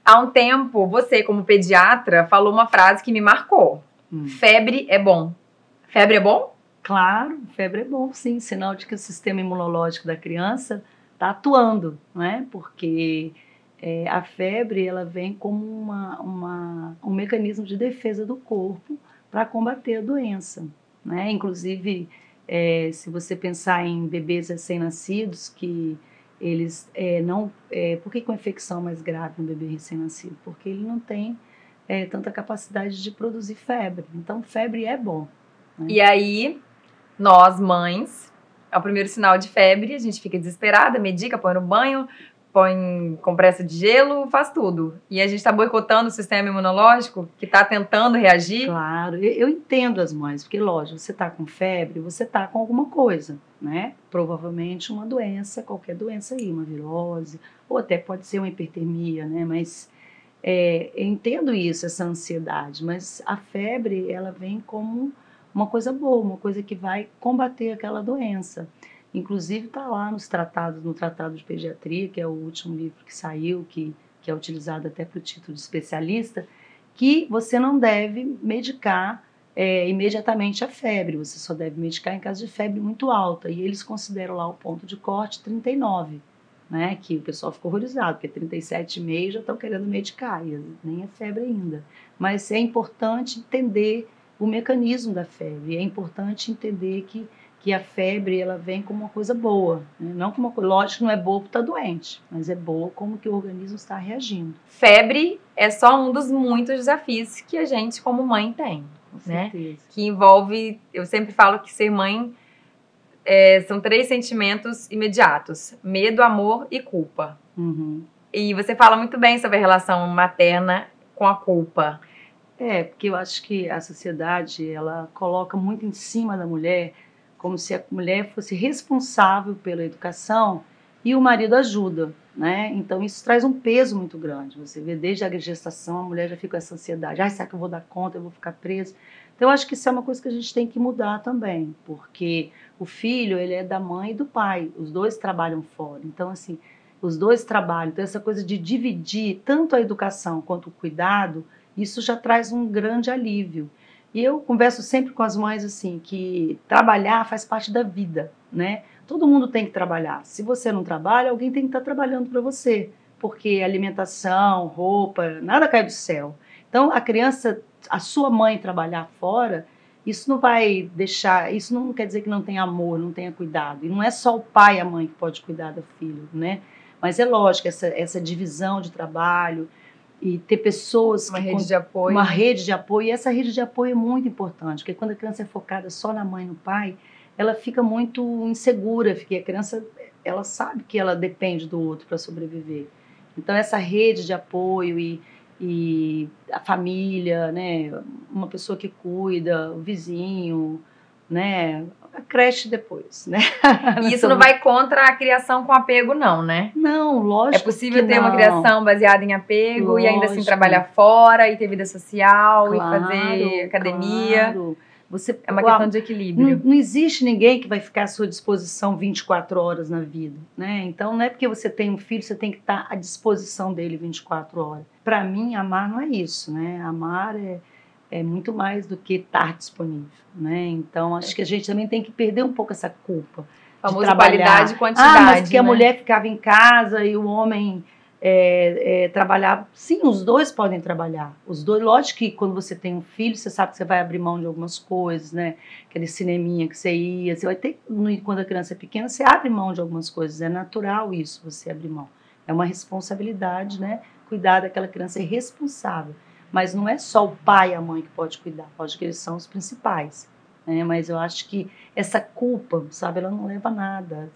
Há um tempo, você, como pediatra, falou uma frase que me marcou. Febre é bom. Febre é bom? Claro, febre é bom, sim. Sinal de que o sistema imunológico da criança está atuando, né? Porque a febre, ela vem como um mecanismo de defesa do corpo para combater a doença, né? Inclusive, se você pensar em bebês recém-nascidos, que eles não... por que uma infecção mais grave no bebê recém-nascido? Porque ele não tem tanta capacidade de produzir febre. Então, febre é bom, né? E aí, nós, mães, é o primeiro sinal de febre, a gente fica desesperada, medica, põe no banho, põe compressa de gelo, faz tudo. E a gente está boicotando o sistema imunológico, que está tentando reagir. Claro, eu entendo as mães, porque, lógico, você está com febre, você está com alguma coisa, né? Provavelmente uma doença, qualquer doença aí, uma virose, ou até pode ser uma hipertermia, né? Mas eu entendo isso, essa ansiedade, mas a febre, ela vem como uma coisa boa, uma coisa que vai combater aquela doença. Inclusive está lá no Tratado de Pediatria, que é o último livro que saiu, que é utilizado até para o título de especialista, que você não deve medicar imediatamente a febre, você só deve medicar em caso de febre muito alta. E eles consideram lá o ponto de corte 39, né, que o pessoal ficou horrorizado, porque 37,5 já estão querendo medicar, e nem é febre ainda. Mas é importante entender o mecanismo da febre, é importante entender que a febre, ela vem como uma coisa boa, né? Não como uma coisa, lógico que não é boa porque está doente, mas é boa como que o organismo está reagindo. Febre é só um dos muitos desafios que a gente como mãe tem, Com né? certeza. Que envolve, eu sempre falo que ser mãe são 3 sentimentos imediatos: medo, amor e culpa. E você fala muito bem sobre a relação materna com a culpa. Porque eu acho que a sociedade, ela coloca muito em cima da mulher, como se a mulher fosse responsável pela educação e o marido ajuda, né? Então isso traz um peso muito grande. Você vê desde a gestação, a mulher já fica com essa ansiedade. Será que eu vou dar conta? Eu vou ficar presa? Então eu acho que isso é uma coisa que a gente tem que mudar também, porque o filho, ele é da mãe e do pai, os dois trabalham fora. Então, assim, os dois trabalham. Então essa coisa de dividir tanto a educação quanto o cuidado, isso já traz um grande alívio. E eu converso sempre com as mães assim, que trabalhar faz parte da vida, né? Todo mundo tem que trabalhar. Se você não trabalha, alguém tem que estar trabalhando para você, porque alimentação, roupa, nada cai do céu. Então, a criança, a sua mãe trabalhar fora, isso não vai deixar, isso não quer dizer que não tenha amor, não tenha cuidado. E não é só o pai e a mãe que pode cuidar do filho, né? Mas é lógico, essa divisão de trabalho, e ter pessoas uma rede de apoio. Uma rede de apoio, e essa rede de apoio é muito importante, porque quando a criança é focada só na mãe e no pai, ela fica muito insegura, porque a criança, ela sabe que ela depende do outro para sobreviver. Então essa rede de apoio e a família, né, uma pessoa que cuida, o vizinho, né, a creche depois, né? E isso não vai contra a criação com apego, não, né? Não, lógico. É possível ter uma criação baseada em apego, lógico, e ainda assim trabalhar fora e ter vida social, claro, e fazer academia. Claro. É uma questão de equilíbrio. Não existe ninguém que vai ficar à sua disposição 24 horas na vida, né? Então não é porque você tem um filho, você tem que estar à disposição dele 24 horas. Para mim, amar não é isso, né? Amar é muito mais do que estar disponível, né? Então, acho que a gente também tem que perder um pouco essa culpa de trabalhar. Qualidade e quantidade, mas porque, né, a mulher ficava em casa e o homem trabalhava. Sim, os dois podem trabalhar. Os dois, lógico que quando você tem um filho, você sabe que você vai abrir mão de algumas coisas, né? Aquele cineminha que você ia, você vai ter, quando a criança é pequena, você abre mão de algumas coisas. É natural isso, você abrir mão. É uma responsabilidade, né? Cuidar daquela criança é responsável. Mas não é só o pai e a mãe que pode cuidar, pode que eles são os principais, né? Mas eu acho que essa culpa, sabe, ela não leva a nada.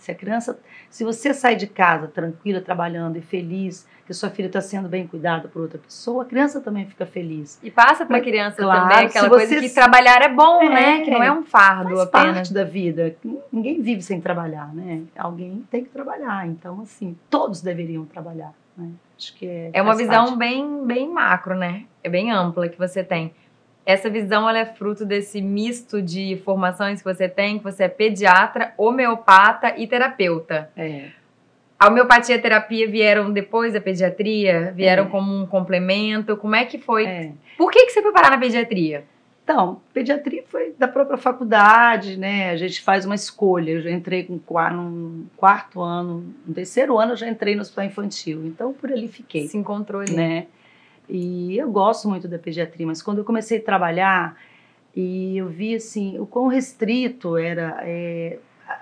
Se você sai de casa tranquila, trabalhando e feliz, que sua filha está sendo bem cuidada por outra pessoa, a criança também fica feliz. E passa para a criança, claro, também aquela coisa que trabalhar é bom, né? Que não é um fardo faz apenas. Parte da vida. Ninguém vive sem trabalhar, né? Alguém tem que trabalhar. Então, assim, todos deveriam trabalhar, né? Acho que é uma visão bem macro, né? É bem ampla que você tem. Essa visão, ela é fruto desse misto de formações que você tem, que você é pediatra, homeopata e terapeuta. A homeopatia e a terapia vieram depois da pediatria? Vieram como um complemento? Como é que foi? Por que você foi parar na pediatria? Então, pediatria foi da própria faculdade, né? A gente faz uma escolha. Eu já entrei no quarto ano, no terceiro ano eu já entrei no hospital infantil. Então, por ali fiquei. Se encontrou ali. Né? E eu gosto muito da pediatria, mas quando eu comecei a trabalhar e eu vi, assim, o quão restrito era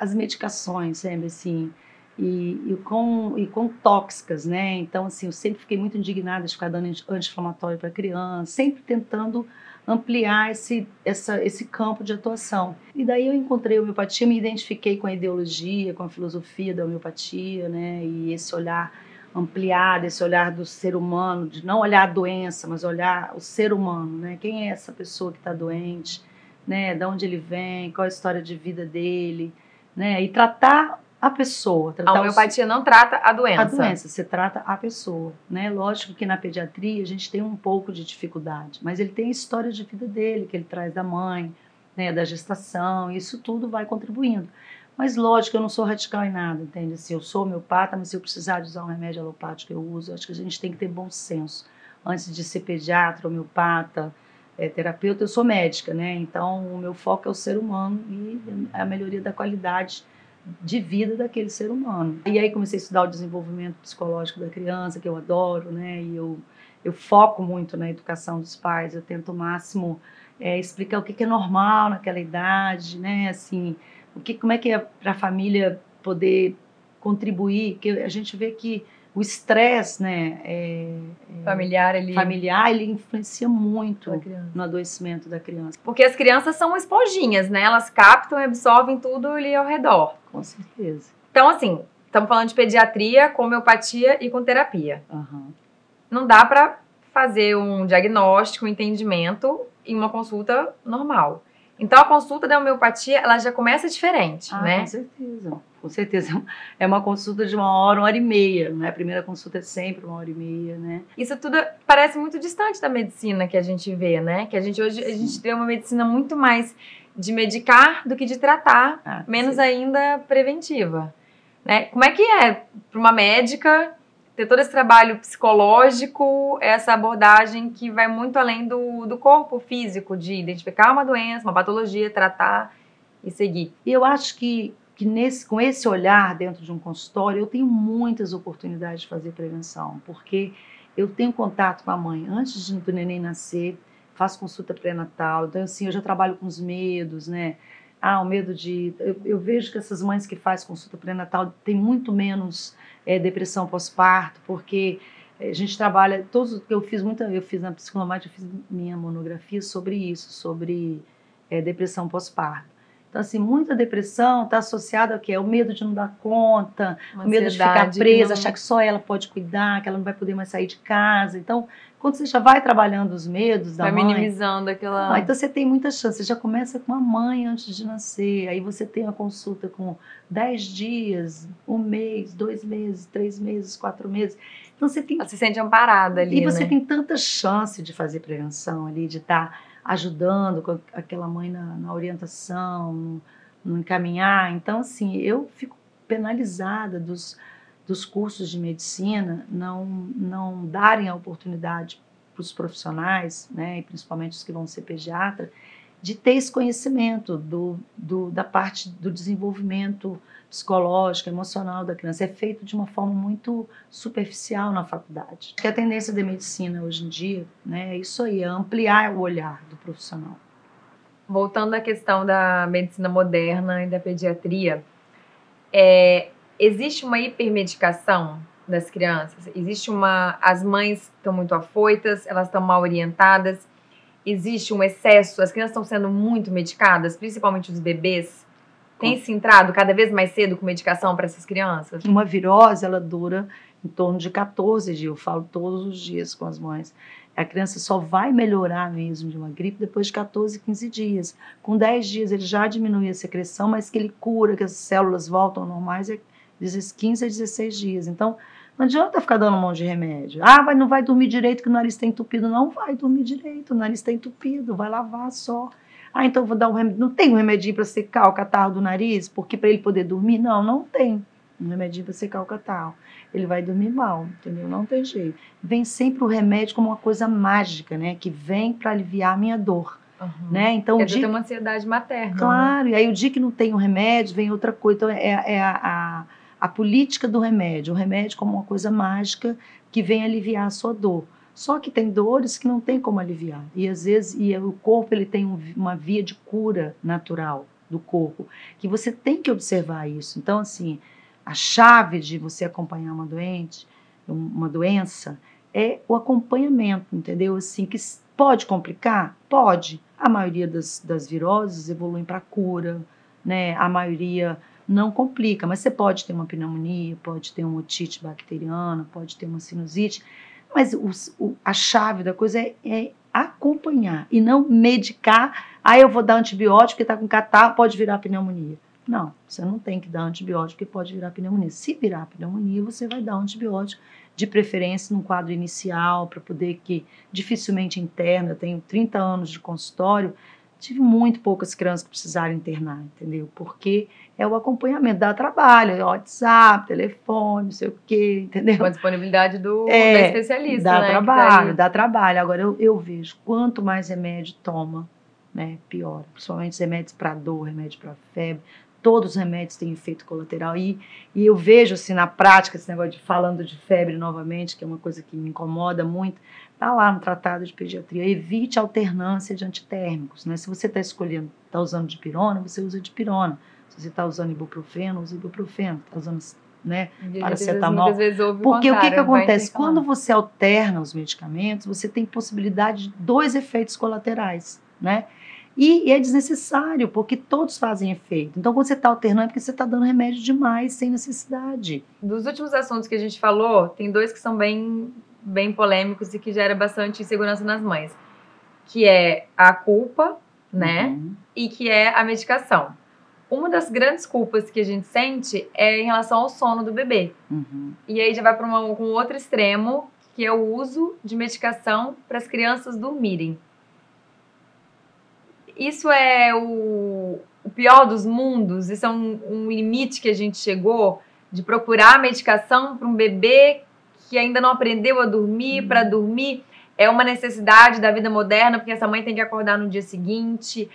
as medicações, sabe, assim, e quão tóxicas, né? Então, assim, eu sempre fiquei muito indignada de ficar dando anti-inflamatório para criança, sempre tentando ampliar esse campo de atuação. E daí eu encontrei a homeopatia, me identifiquei com a ideologia, com a filosofia da homeopatia, né? E esse olhar ampliado, esse olhar do ser humano, de não olhar a doença, mas olhar o ser humano, né? Quem é essa pessoa que está doente, né? De onde ele vem, qual a história de vida dele, né? E tratar a pessoa. A homeopatia não trata a doença. A doença, você trata a pessoa, né? Lógico que na pediatria a gente tem um pouco de dificuldade, mas ele tem a história de vida dele, que ele traz da mãe, né? Da gestação, isso tudo vai contribuindo. Mas lógico, eu não sou radical em nada, entende? Assim, eu sou homeopata, mas se eu precisar de usar um remédio alopático, eu uso. Eu acho que a gente tem que ter bom senso. Antes de ser pediatra, homeopata, terapeuta, eu sou médica, né? Então, o meu foco é o ser humano e a melhoria da qualidade de vida daquele ser humano. E aí comecei a estudar o desenvolvimento psicológico da criança, que eu adoro, né? E eu foco muito na educação dos pais, eu tento o máximo explicar o que é normal naquela idade, né? Assim, como é que é para a família poder contribuir, porque a gente vê que o estresse, né, familiar, ele influencia muito no adoecimento da criança. Porque as crianças são esponjinhas, né? Elas captam e absorvem tudo ali ao redor. Com certeza. Então, assim, estamos falando de pediatria, com homeopatia e com terapia. Uhum. Não dá para fazer um diagnóstico, um entendimento em uma consulta normal. Então, a consulta da homeopatia, ela já começa diferente, né? Com certeza. Com certeza. É uma consulta de 1 hora e meia, né? A primeira consulta é sempre 1 hora e meia, né? Isso tudo parece muito distante da medicina que a gente vê, né? Que hoje a gente tem uma medicina muito mais de medicar do que de tratar, menos ainda preventiva, né? Como é que é para uma médica ter todo esse trabalho psicológico, essa abordagem que vai muito além do corpo físico, de identificar uma doença, uma patologia, tratar e seguir? E eu acho que com esse olhar dentro de um consultório, eu tenho muitas oportunidades de fazer prevenção, porque eu tenho contato com a mãe antes do neném nascer, faço consulta pré-natal, então assim, eu já trabalho com os medos, né? O medo de... Eu vejo que essas mães que fazem consulta pré-natal têm muito menos depressão pós-parto, porque a gente trabalha... Eu fiz na Psiconomática, eu fiz minha monografia sobre isso, sobre depressão pós-parto. Então, assim, muita depressão está associada ao quê? O medo de não dar conta, o medo de ficar presa, achar que só ela pode cuidar, que ela não vai poder mais sair de casa. Então, quando você já vai trabalhando os medos da mãe... Vai minimizando aquela... Então, você tem muita chance. Você já começa com a mãe antes de nascer. Aí você tem a consulta com 10 dias, 1 mês, 2 meses, 3 meses, 4 meses. Então, você tem... Ela se sente amparada ali, E você tem tanta chance de fazer prevenção ali, de estar ajudando com aquela mãe na orientação, no encaminhar. Então, assim, eu fico penalizada dos cursos de medicina não darem a oportunidade para os profissionais, né, e principalmente os que vão ser pediatra, de ter esse conhecimento da parte do desenvolvimento psicológico, emocional da criança. É feito de uma forma muito superficial na faculdade. A tendência da medicina hoje em dia, né, é isso aí, é ampliar o olhar do profissional. Voltando à questão da medicina moderna e da pediatria, existe uma hipermedicação das crianças? As mães estão muito afoitas, elas estão mal orientadas, existe um excesso, as crianças estão sendo muito medicadas, principalmente os bebês. Tem se entrado cada vez mais cedo com medicação para essas crianças? Uma virose, ela dura em torno de 14 dias, eu falo todos os dias com as mães. A criança só vai melhorar mesmo de uma gripe depois de 14, 15 dias. Com 10 dias ele já diminui a secreção, mas que ele cura, que as células voltam ao normais, é 15 a 16 dias. Então, não adianta ficar dando um monte de remédio. Não vai dormir direito que o nariz está entupido. Não vai dormir direito, o nariz está entupido, vai lavar só. Então eu vou dar um remédio. Não tem um remedinho para secar o catarro do nariz, porque para ele poder dormir? Não tem. um remedinho para secar o catarro. Ele vai dormir mal, entendeu? Não tem jeito. Vem sempre o remédio como uma coisa mágica, né? Que vem para aliviar a minha dor, né? Então, Quer dizer, tem uma ansiedade materna. Claro, né? e aí o dia que não tem o remédio, vem outra coisa. Então, a política do remédio. O remédio como uma coisa mágica que vem aliviar a sua dor. Só que tem dores que não tem como aliviar. E às vezes o corpo ele tem uma via de cura natural do corpo, que você tem que observar isso. Então, assim, a chave de você acompanhar uma doença, é o acompanhamento, entendeu? Assim, que pode complicar? Pode. A maioria das viroses evoluem para cura, né? A maioria não complica, mas você pode ter uma pneumonia, pode ter uma otite bacteriana, pode ter uma sinusite, mas a chave da coisa é acompanhar e não medicar. Aí eu vou dar antibiótico porque está com catarro, pode virar pneumonia. Não, você não tem que dar antibiótico porque pode virar pneumonia. Se virar pneumonia, você vai dar um antibiótico, de preferência num quadro inicial, para poder que dificilmente interna. Eu tenho 30 anos de consultório, tive muito poucas crianças que precisaram internar, entendeu? Porque é o acompanhamento, dá trabalho, WhatsApp, telefone, não sei o quê, entendeu? Com a disponibilidade do especialista, dá né? Trabalho, dá trabalho. Agora, eu vejo, quanto mais remédio toma, né, pior. Principalmente os remédios para dor, remédio para febre, todos os remédios têm efeito colateral. E eu vejo, assim, na prática, esse negócio de falando de febre novamente, que é uma coisa que me incomoda muito, está lá no Tratado de Pediatria, evite alternância de antitérmicos, né? Se você está escolhendo, está usando dipirona, você usa dipirona. Se você está usando ibuprofeno, usa ibuprofeno. Está usando, né, paracetamol. Porque o que acontece? Quando você alterna os medicamentos, você tem possibilidade de 2 efeitos colaterais, né? E é desnecessário, porque todos fazem efeito. Então, quando você está alternando, é porque você está dando remédio demais, sem necessidade. Dos últimos assuntos que a gente falou, tem 2 que são bem polêmicos e que gera bastante insegurança nas mães, que é a culpa, né? E que é a medicação. Uma das grandes culpas que a gente sente é em relação ao sono do bebê. E aí já vai para um outro extremo, que é o uso de medicação para as crianças dormirem. Isso é o pior dos mundos? Isso é um limite que a gente chegou de procurar medicação para um bebê que ainda não aprendeu a dormir, para dormir? É uma necessidade da vida moderna, porque essa mãe tem que acordar no dia seguinte?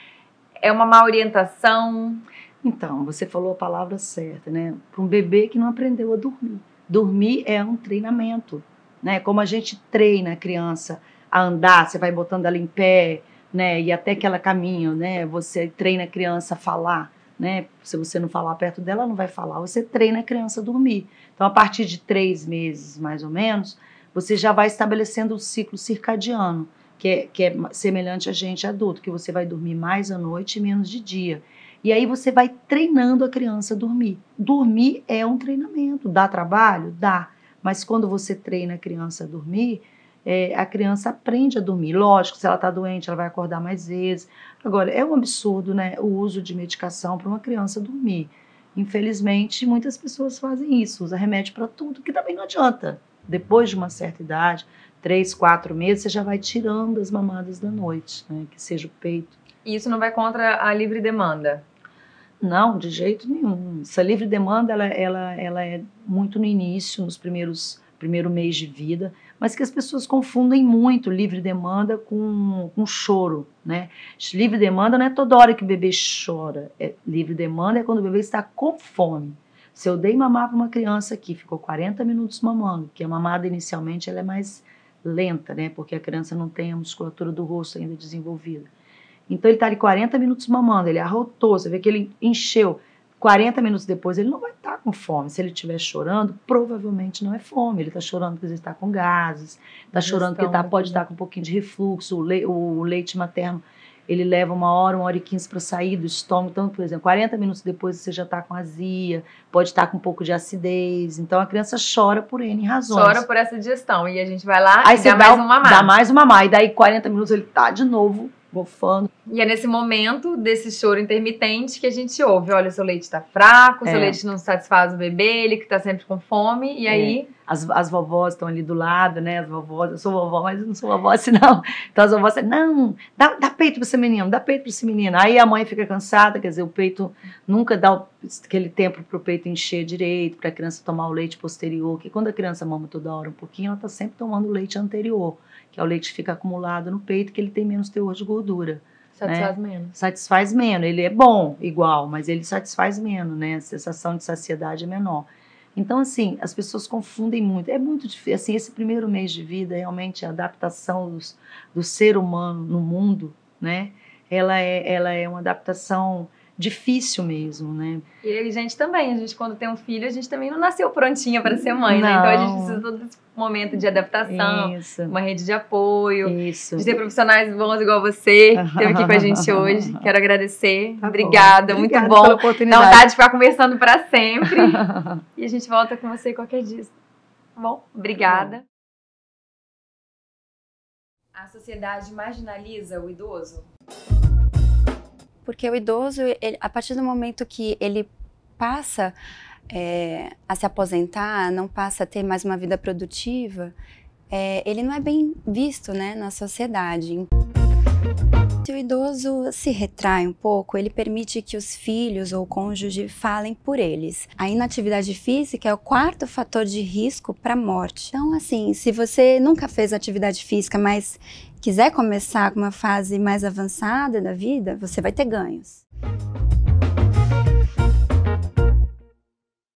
É uma má orientação? Então, você falou a palavra certa, né? Para um bebê que não aprendeu a dormir. Dormir é um treinamento, né? Como a gente treina a criança a andar, você vai botando ela em pé, né? E até que ela caminha, né? Você treina a criança a falar, né? Se você não falar perto dela, ela não vai falar. Você treina a criança a dormir. Então, a partir de 3 meses, mais ou menos, você já vai estabelecendo o ciclo circadiano, que é semelhante a gente adulto, que você vai dormir mais à noite e menos de dia. E aí você vai treinando a criança a dormir. Dormir é um treinamento. Dá trabalho? Dá. Mas quando você treina a criança a dormir, a criança aprende a dormir. Lógico, se ela está doente, ela vai acordar mais vezes. Agora, é um absurdo, né, o uso de medicação para uma criança dormir. Infelizmente, muitas pessoas fazem isso, usam remédio para tudo, que também não adianta. Depois de uma certa idade, 3, 4 meses, você já vai tirando as mamadas da noite, né, que seja o peito. E isso não vai contra a livre demanda? Não, de jeito nenhum. Essa livre demanda, ela é muito no início, nos primeiro mês de vida, mas que as pessoas confundem muito livre demanda com choro, né? Livre demanda não é toda hora que o bebê chora. Livre demanda é quando o bebê está com fome. Se eu dei mamar para uma criança que ficou 40 minutos mamando, porque a mamada inicialmente ela é mais lenta, né? Porque a criança não tem a musculatura do rosto ainda desenvolvida. Então ele está ali 40 minutos mamando, ele arrotou, você vê que ele encheu. 40 minutos depois ele não vai estar com fome. Se ele estiver chorando, provavelmente não é fome. Ele está chorando porque ele está com gases, está chorando porque pode estar com um pouquinho de refluxo. O leite materno, ele leva 1 hora e 15 para sair do estômago. Então, por exemplo, 40 minutos depois você já está com azia, pode estar com um pouco de acidez. Então a criança chora por N razões. Chora por essa digestão. E a gente vai lá aí e dá mais um mamar. Dá mais um mamar. E daí 40 minutos ele está de novo bufando. E é nesse momento desse choro intermitente que a gente ouve, olha, seu leite tá fraco, seu leite não satisfaz o bebê, ele que tá sempre com fome, e aí... As vovós estão ali do lado, né, as vovós, eu sou vovó, mas eu não sou vovó assim não. Então as vovós, não, dá peito para esse menino, dá peito para esse menino. Aí a mãe fica cansada, quer dizer, o peito nunca dá aquele tempo para o peito encher direito, para a criança tomar o leite posterior, que quando a criança mama toda hora um pouquinho, ela tá sempre tomando o leite anterior, que é o leite que fica acumulado no peito, que ele tem menos teor de gordura. Satisfaz menos. Satisfaz menos. Ele é bom, igual, mas ele satisfaz menos, né? A sensação de saciedade é menor. Então, assim, as pessoas confundem muito. É muito difícil. Assim, esse primeiro mês de vida, realmente, a adaptação do ser humano no mundo, né? Ela é uma adaptação difícil mesmo, né? E a gente também, quando tem um filho, a gente também não nasceu prontinha para ser mãe, né? Então a gente precisa de todo esse momento de adaptação, uma rede de apoio, de ter profissionais bons igual você, que esteve aqui com a gente hoje. Quero agradecer. Obrigada, muito bom. Dá vontade de ficar conversando para sempre. E a gente volta com você qualquer dia. Tá bom? Obrigada. A sociedade marginaliza o idoso? Porque o idoso, a partir do momento que ele passa a se aposentar, não passa a ter mais uma vida produtiva, ele não é bem visto, né, na sociedade. Se o idoso se retrai um pouco, ele permite que os filhos ou o cônjuge falem por eles. A inatividade física é o quarto fator de risco para a morte. Então, assim, se você nunca fez atividade física, mas quiser começar com uma fase mais avançada da vida, você vai ter ganhos.